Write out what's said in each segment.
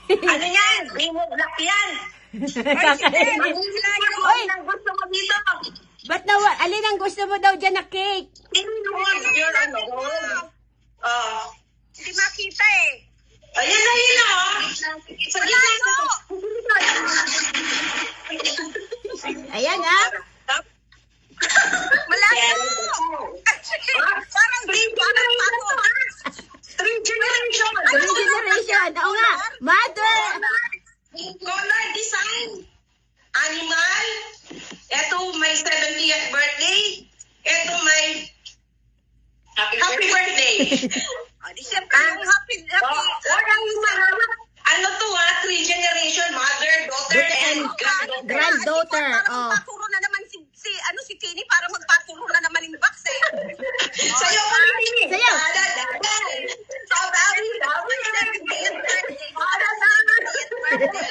Ano yan? Remo black yan. Oy, Ang gusto mo dito. ba't na, alin ang gusto mo daw dyan na cake? Yun, ano? Hindi makita eh. Ayun na yun, oh. Sa gitna. Ayan, ha? Malayo! Parang ako. Three generation. Three generation. Oo nga. Mother. Color design. Animal. Ito may 70th birthday. Ito may happy birthday. Di siyempre yung happy. Orang maharap. Ano to three generation. Mother, daughter, and granddaughter. Granddaughter. Parang paturo na naman si Tini para magpaturo na naman yung box eh. Sayo ko na Tini. Sayo. Sabi, 70th birthday.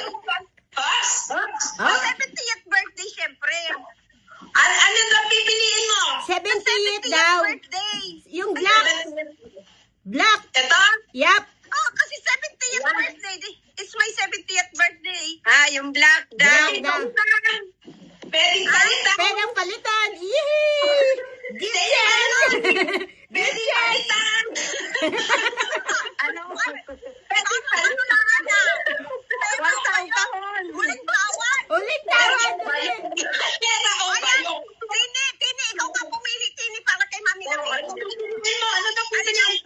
Huh? 70th birthday, syempre. Ano daw pipiliin mo? 70th daw. Birthday. Yung black. Black. Ito? Yep. Oh, kasi 70th birthday. It's my 70th birthday. Yung black Black daw. Pwedeng palitan. Perang palitan. Yee! Gift! Pwedeng palitan. Ano? Pwedeng palitan. Uling bawal. Ulit tawad. Pera o bayo? Tini, ikaw ka pumili, Tini, para kay Mami na Ano daw pipiliin?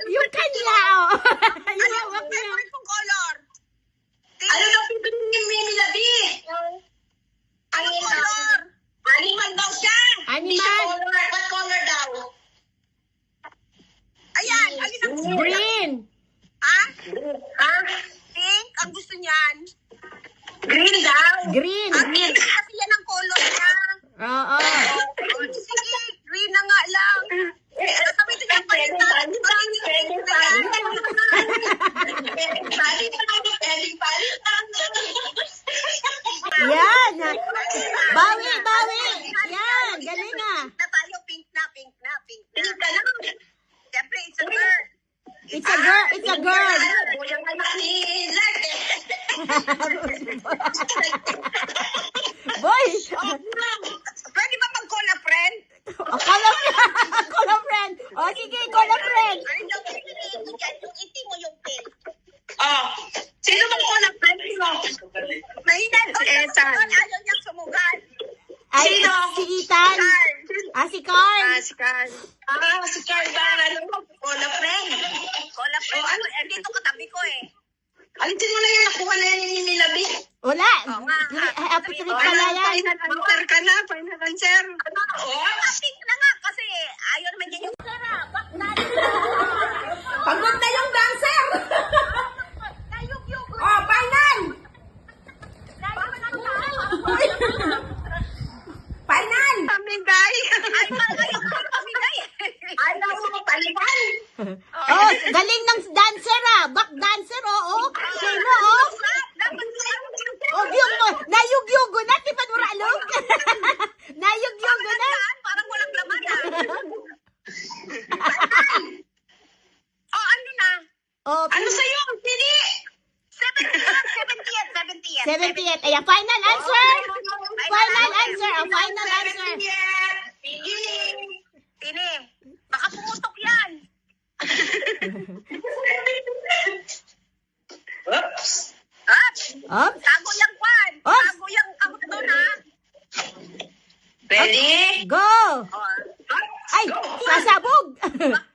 Yung kanya, oh. Yung Ano hawak yung niya. favorite kong color? Ano daw pipiliin ni Mimi Labi? Anong color? Animal daw siya. Hindi siya Animal. color. What color daw? Ayan, alin ang gusto? Green. Ha? Pink? Ang gusto niyan? Green daw. Green. Green. Kasi yan ang color niya. Oo. Sige, green na nga lang. Sabi ito yung palitan. Pwedeng palitan. Yan. Bawi, bawi. Yan. Galing ah. Na tayo, pink na. Pink ka lang. Siyempre, it's a girl. It's a girl. It's a girl. Yung anak ni Lard eh. Boy. Pwede ba mag-call a friend? Call a friend. Call a friend. O sige, call a friend. Ano daw pipiliin mo dyan? Yung itim mo yung pink. Sino bang unang friend mo? Mahina doon. Ethan. Ayaw niyang sumugal. Ay, Sino? si Ethan. Si Carl. Si Carl. Si Carl ba? Una friend. Call a friend. Dito katabi ko eh. Alitin mo na yan. Nakuha na yan ni Mimi Labi. Wala. Oo nga. Happy trip pala yan. Final answer ka na. Final answer. Pink na nga kasi ayaw naman niya yung Pagod na yung dancer. nayug-yug. Oh, final. Final. Pamigay. Ay, ayaw ko pamigay. Ayaw mo palitan. Oh, galing ng dancer ah. Back dancer, oo. Sino, oh. Oh, yung mo. Nayug-yugo na. Tipad mo ralog. Nayug-yugo na. Parang walang laman ah. Ano na? Oh, Ano sa'yo? Hindi. 70th. 70th. Ayan, final answer. Final answer. Oh, final answer. Beginning. Tini, baka pumutok yan. Oops. Oh, Tago yung kwan. Oh. Tago yung kamot doon ha. Ready? go. Ay, sasabog. Baka